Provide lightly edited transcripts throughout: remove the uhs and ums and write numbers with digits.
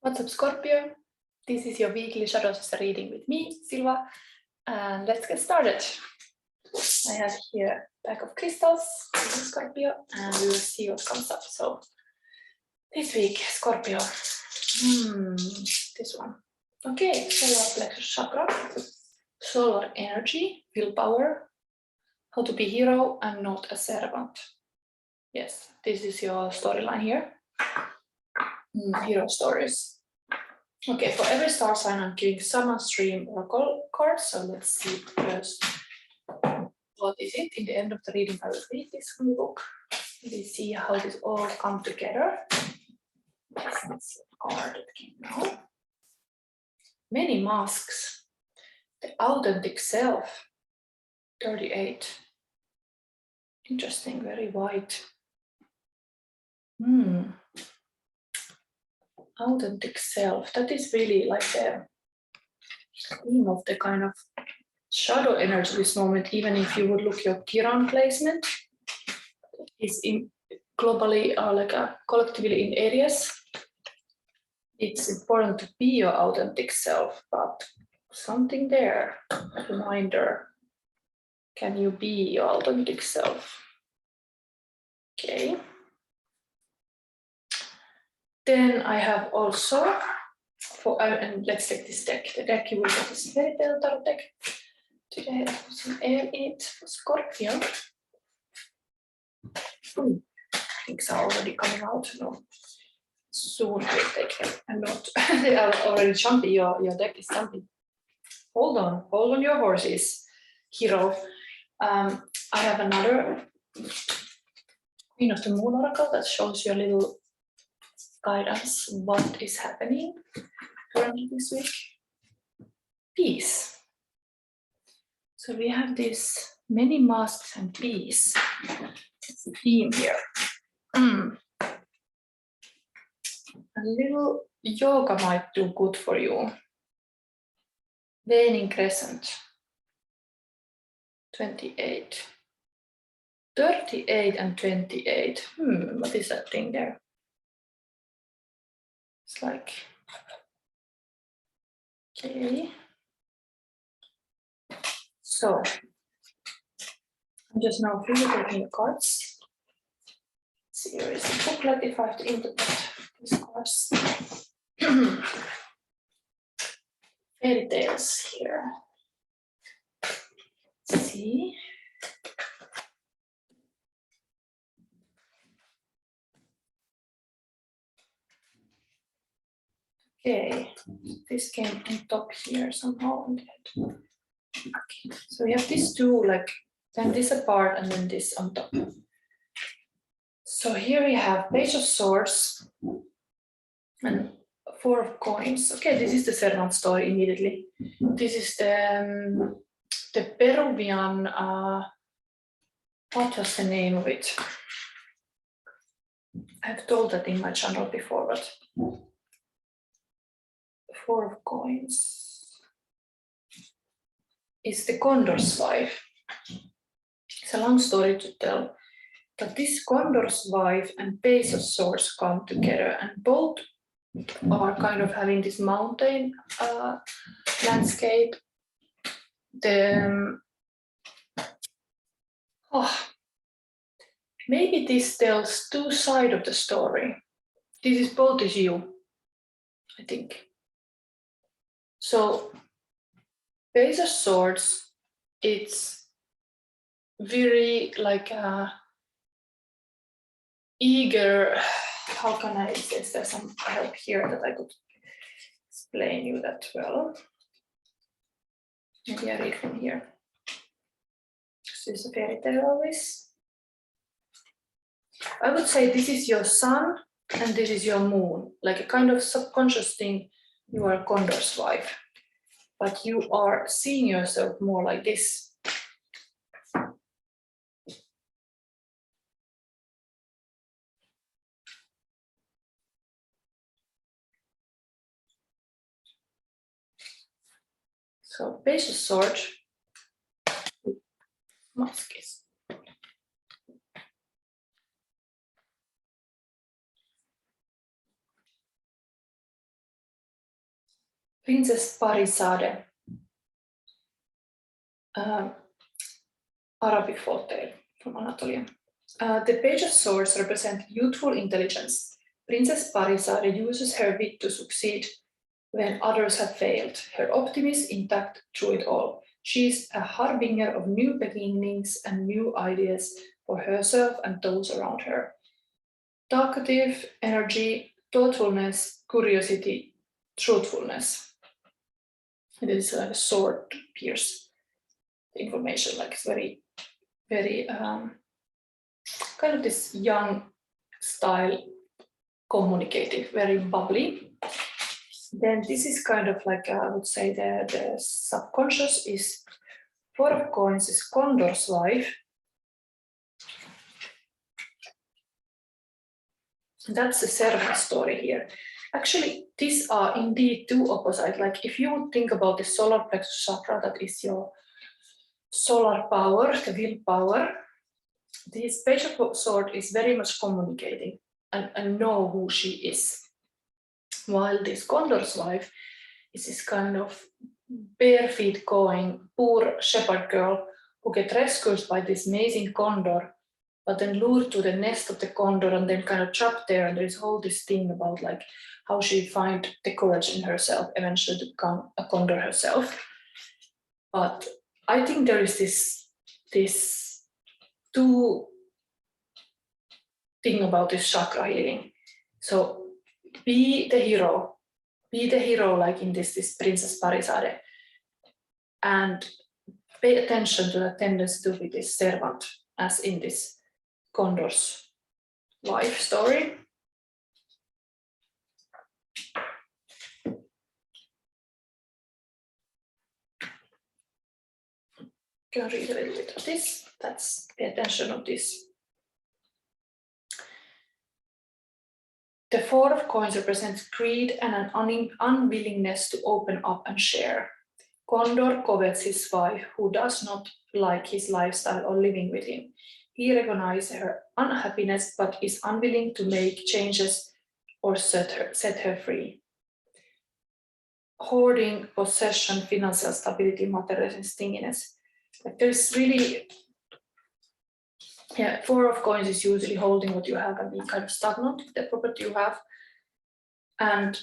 What's up, Scorpio? This is your weekly Shadow Sister reading with me, Silva, and let's get started. I have here a pack of crystals, Scorpio, and we will see what comes up. So, this week, Scorpio, this one. Okay, solarplexuschakra, solar energy, willpower, how to be hero and not a servant. Yes, this is your storyline here. Hero stories. Okay, for every star sign, I'm giving Summer Stream Oracle cards. So let's see first what is it. In the end of the reading, I will read this from the book. We see how this all come together. Yes, that's the card that came now. Many masks. The authentic self. 38. Interesting, very white. Authentic self. That is really like the theme of the kind of shadow energy this moment. Even if you would look your Kiran placement, is in globally collectively in Aries. It's important to be your authentic self, but something there, reminder. Can you be your authentic self? Okay. Then I have also, and let's take this deck. The deck you will get is Fairy Tale Tarot deck. Today I put some air in it for Scorpio. Things are already coming out. No, soon I will take them. I'm not. They are already jumpy. Your deck is jumpy. Hold on your horses, hero. I have another Queen of the Moon oracle that shows you a little guidance. What is happening currently this week? Peace. So we have this many masks and peace. It's the theme here. A little yoga might do good for you. Waning crescent. 28. 38 and 28. What is that thing there? It's like, okay. So, I'm just now freely taking the cards. Let's see, here is the booklet if I have to interpret these cards. Fairy tales here. Let's see. Okay, this came on top here somehow. Okay, so we have these two, like, then this apart and then this on top. So here we have Page of Swords and Four of Coins. Okay, this is the servant story immediately. This is the Peruvian, what was the name of it? I've told that in my channel before, but Four of Coins is the Condor's wife. It's a long story to tell, but this Condor's wife and Page of Swords come together, and both are kind of having this mountain landscape. Maybe this tells two sides of the story. This is both is you, I think. So, Page of Swords, it's very like eager. How can I say? Is there some help here that I could explain you that well? Maybe I read from here. This is a fairy tale always. I would say this is your sun and this is your moon, like a kind of subconscious thing. You are a Condor's wife, but you are seeing yourself more like this. So Page of Swords, mask is. Princess Parizade, Arabic folk tale from Anatolia. The Page of Swords represent youthful intelligence. Princess Parizade uses her wit to succeed when others have failed, her optimism intact through it all. She is a harbinger of new beginnings and new ideas for herself and those around her. Talkative, energy, thoughtfulness, curiosity, truthfulness. And it is like a sword pierce information, like it's very, very kind of this young style, communicative, very bubbly. Then this is kind of like, I would say the subconscious is 4 of Coins is Condor's wife. That's the servant story here. Actually, these are indeed two opposites. Like if you would think about the solar plexus chakra, that is your solar power, the willpower, this Page of Swords is very much communicating and know who she is. While this Condor's wife is this kind of bare feet going, poor shepherd girl who gets rescued by this amazing condor, but then lured to the nest of the condor and then kind of trapped there. And there's all this thing about like how she find the courage in herself eventually to become a condor herself. But I think there is this two thing about this chakra healing. So be the hero like in this Princess Parizade, and pay attention to the tendency to be this servant, as in this Condor's wife story. Can read a little bit of this. That's the attention of this. The 4 of Coins represents greed and an unwillingness to open up and share. Condor covets his wife, who does not like his lifestyle or living with him. He recognizes her unhappiness, but is unwilling to make changes or set her free. Hoarding, possession, financial stability, materialism, stinginess. Like there's really, 4 of Coins is usually holding what you have and being kind of stagnant with the property you have. And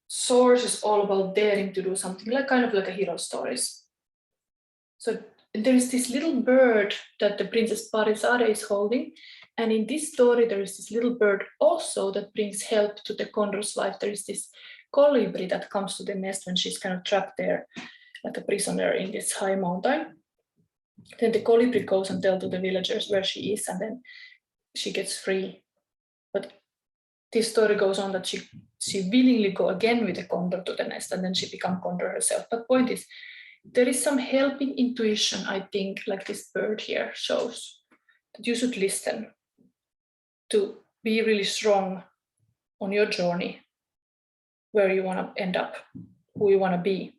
Swords is all about daring to do something, like kind of like a hero stories. So there is this little bird that the Princess Parizade is holding. And in this story, there is this little bird also that brings help to the Condor's wife. There is this colibri that comes to the nest when she's kind of trapped there like a prisoner in this high mountain. Then the colibri goes and tells to the villagers where she is, and then she gets free. But this story goes on that she willingly go again with the condor to the nest, and then she becomes condor herself. But point is, there is some helping intuition, I think, like this bird here shows, that you should listen to be really strong on your journey, where you want to end up, who you want to be.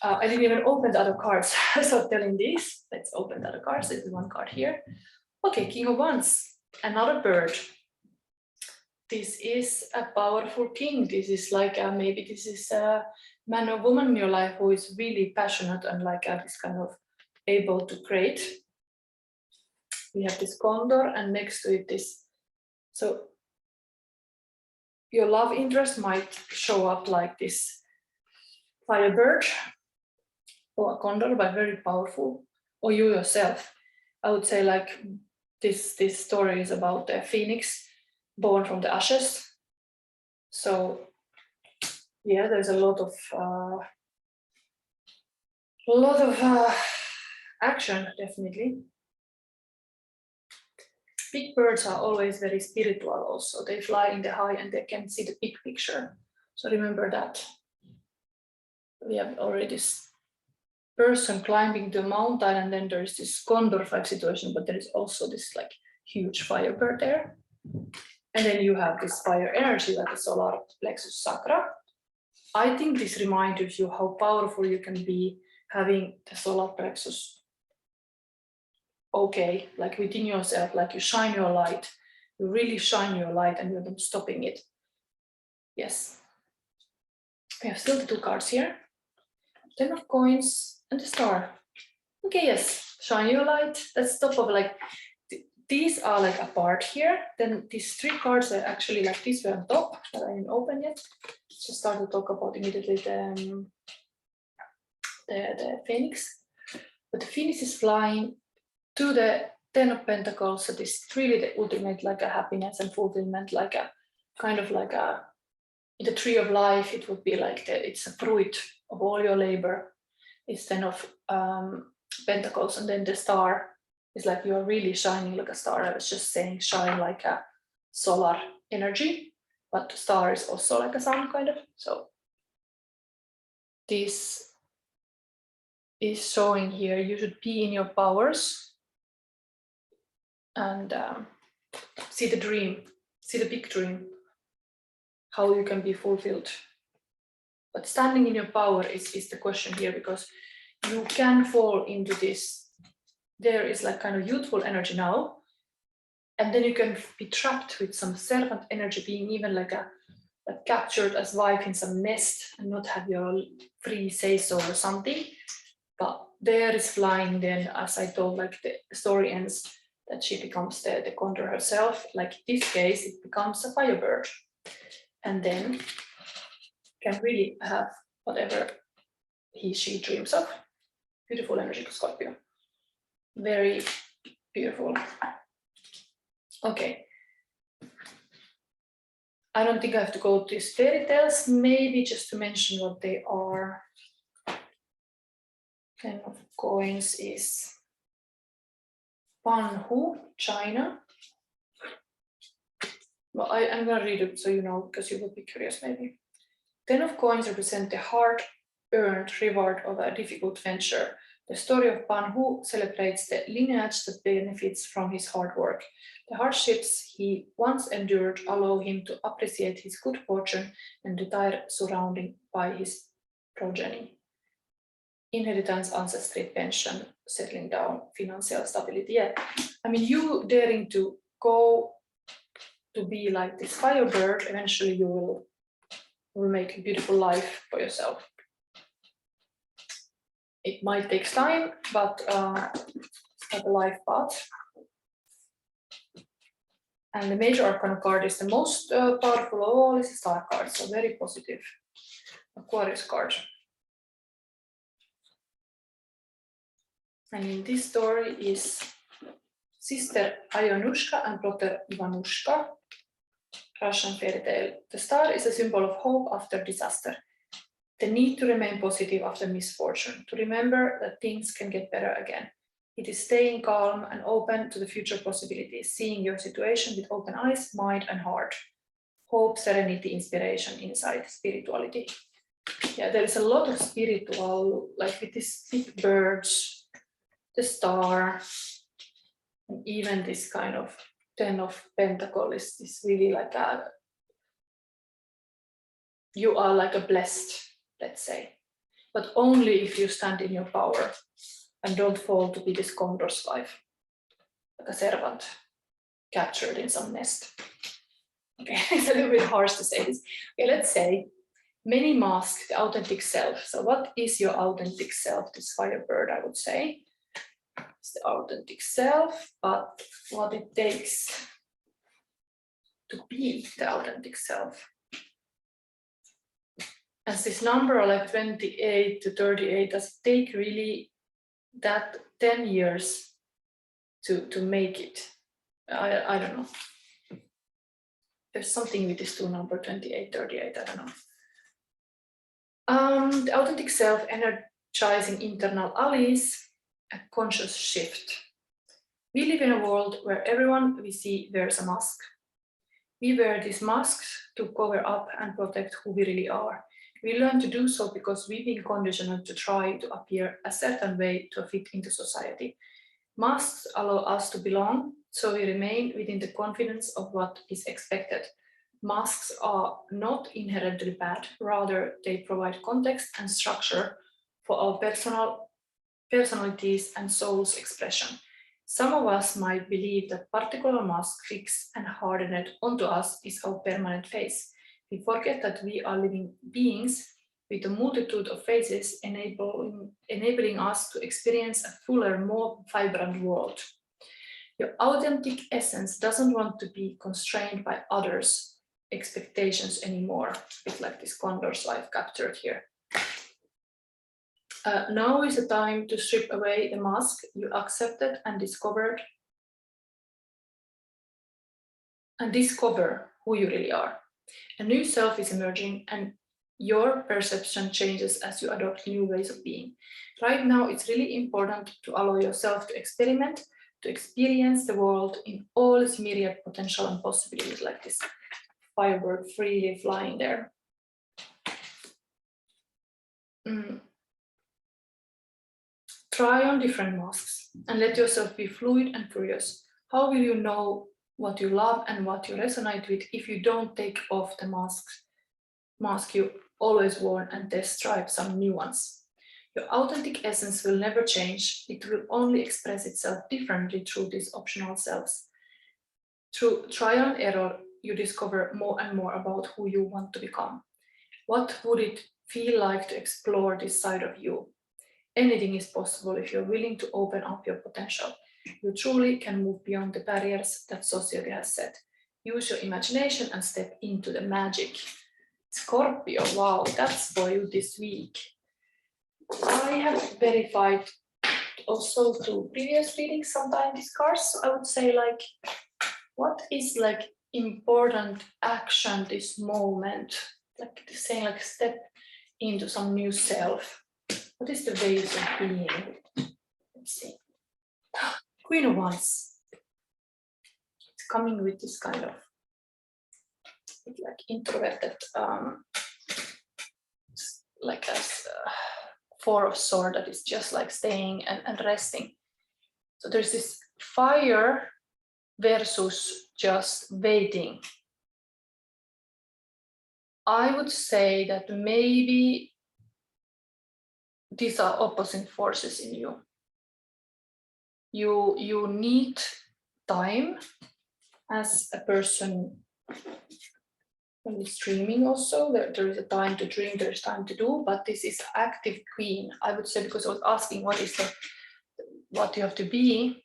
I didn't even open the other cards, so telling these, let's open the other cards. This is one card here. Okay, King of Wands, another bird. This is a powerful king. This is like maybe this is a man or woman in your life who is really passionate and like is kind of able to create. We have this condor, and next to it this. So your love interest might show up like this firebird or a condor, but very powerful, or you yourself. I would say like this story is about a phoenix born from the ashes. So yeah, there's a lot of action, definitely. Big birds are always very spiritual also. They fly in the high and they can see the big picture. So remember that. We have already this person climbing the mountain, and then there's this condor type situation, but there is also this like huge firebird there. And then you have this fire energy, like the solar plexus chakra. I think this reminds you how powerful you can be having the solar plexus. Okay, like within yourself, like you shine your light, you really shine your light and you're not stopping it. Yes. We have still the 2 cards here. 10 of coins and the star. Okay, yes, shine your light. That's top of like, these are like apart here. Then these 3 cards are actually like these were on top that I didn't open yet. Just start to talk about immediately the Phoenix. But the Phoenix is flying to the 10 of Pentacles. So this is really the ultimate like a happiness and fulfillment, like a kind of like a, in the tree of life, it would be like it's a fruit of all your labor. It's 10 of Pentacles, and then the star is like you are really shining like a star. I was just saying shine like a solar energy, but the star is also like a sun kind of. So this is showing here you should be in your powers and see the dream, see the big dream, how you can be fulfilled. But standing in your power is the question here, because you can fall into this, there is like kind of youthful energy now, and then you can be trapped with some servant energy, being even like captured as wife in some nest and not have your free say-so or something. But there is flying then, as I told, like the story ends, that she becomes the condor herself. Like in this case, it becomes a firebird. And then can really have whatever she dreams of. Beautiful energy to Scorpio. Very beautiful. Okay. I don't think I have to go to these fairy tales, maybe just to mention what they are. 10 of coins is Panhu, China. Well, I'm going to read it so you know, because you will be curious maybe. 10 of coins represent the hard-earned reward of a difficult venture. The story of Panhu celebrates the lineage that benefits from his hard work. The hardships he once endured allow him to appreciate his good fortune and retire surrounded by his progeny. Inheritance, ancestry, pension, settling down, financial stability. Yeah, I mean, you daring to go to be like this firebird, eventually you will make a beautiful life for yourself. It might take time, but it's not a life path. And the major arcana card is the most powerful of all, is the star card, so very positive. Aquarius card. And in this story is sister Ionushka and brother Ivanushka, Russian fairy tale. The star is a symbol of hope after disaster. The need to remain positive after misfortune, to remember that things can get better again. It is staying calm and open to the future possibilities, seeing your situation with open eyes, mind, and heart. Hope, serenity, inspiration, insight, spirituality. Yeah, there is a lot of spiritual, like with these big birds, the star, and even this kind of 10 of Pentacles is really like a, you are like a blessed, let's say, but only if you stand in your power and don't fall to be this condor's wife, like a servant captured in some nest. Okay, it's a little bit harsh to say this. Okay, let's say many mask the authentic self. So what is your authentic self? This firebird, I would say, is the authentic self, but what it takes to be the authentic self. As this number like 28 to 38, does it take really that 10 years to make it? I don't know. There's something with this two number, 28, 38, I don't know. The authentic self, energizing internal allies, a conscious shift. We live in a world where everyone we see wears a mask. We wear these masks to cover up and protect who we really are. We learn to do so because we've been conditioned to try to appear a certain way to fit into society. Masks allow us to belong, so we remain within the confidence of what is expected. Masks are not inherently bad, rather they provide context and structure for our personalities and soul's expression. Some of us might believe that particular mask fixed and hardened onto us is our permanent face. We forget that we are living beings with a multitude of phases enabling us to experience a fuller, more vibrant world. Your authentic essence doesn't want to be constrained by others' expectations anymore, a bit like this condor's life captured here. Now is the time to strip away the mask you accepted and discovered, and discover who you really are. A new self is emerging, and your perception changes as you adopt new ways of being. Right now, it's really important to allow yourself to experiment, to experience the world in all its myriad potential and possibilities, like this firebird freely flying there. Try on different masks and let yourself be fluid and curious. How will you know what you love and what you resonate with if you don't take off the mask you always worn and test drive some new ones? Your authentic essence will never change. It will only express itself differently through these optional selves. Through trial and error, you discover more and more about who you want to become. What would it feel like to explore this side of you? Anything is possible if you're willing to open up your potential. You truly can move beyond the barriers that society has set. Use your imagination and step into the magic. Scorpio, wow, that's for you this week. I have verified also to previous readings sometimes these cards. So I would say, like, what is like important action this moment? Like saying, like, step into some new self. What is the ways of being? Let's see. Queen of Wands. It's coming with this kind of like introverted, like a Four of Swords that is just like staying and resting. So there's this fire versus just waiting. I would say that maybe these are opposite forces in you. You need time as a person. When it's dreaming also, there is a time to dream, there's time to do, but this is active queen, I would say, because I was asking what you have to be.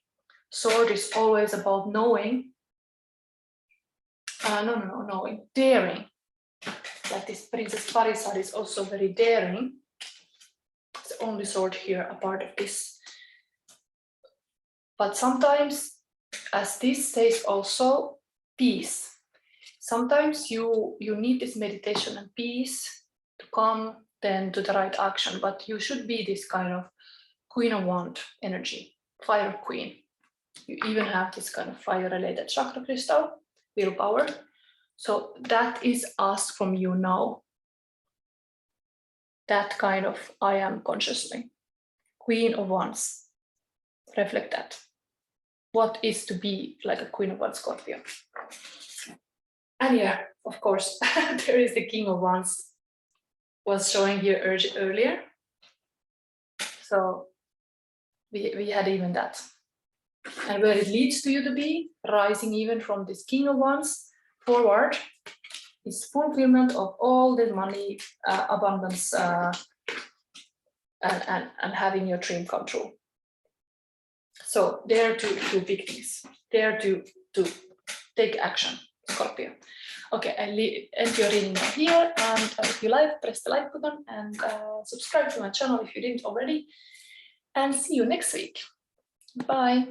Sword is always about knowing. Knowing, daring. Like this Princess Parisad is also very daring. It's the only sword here, a part of this. But sometimes, as this says also, peace. Sometimes you need this meditation and peace to come then to the right action, but you should be this kind of Queen of Wands energy, fire queen. You even have this kind of fire-related chakra crystal, willpower. So that is asked from you now. That kind of I am consciously. Queen of Wands. Reflect that. What is to be like a Queen of Wands Scorpio? And yeah, of course, there is the King of Wands, was showing here earlier. So we had even that. And where it leads to you to be, rising even from this King of Wands forward, is fulfillment of all the money, abundance, and having your dream come true. So dare to do big things, dare to take action, Scorpio. Okay, I end your reading now here, and if you like, press the like button and subscribe to my channel if you didn't already, and see you next week. Bye.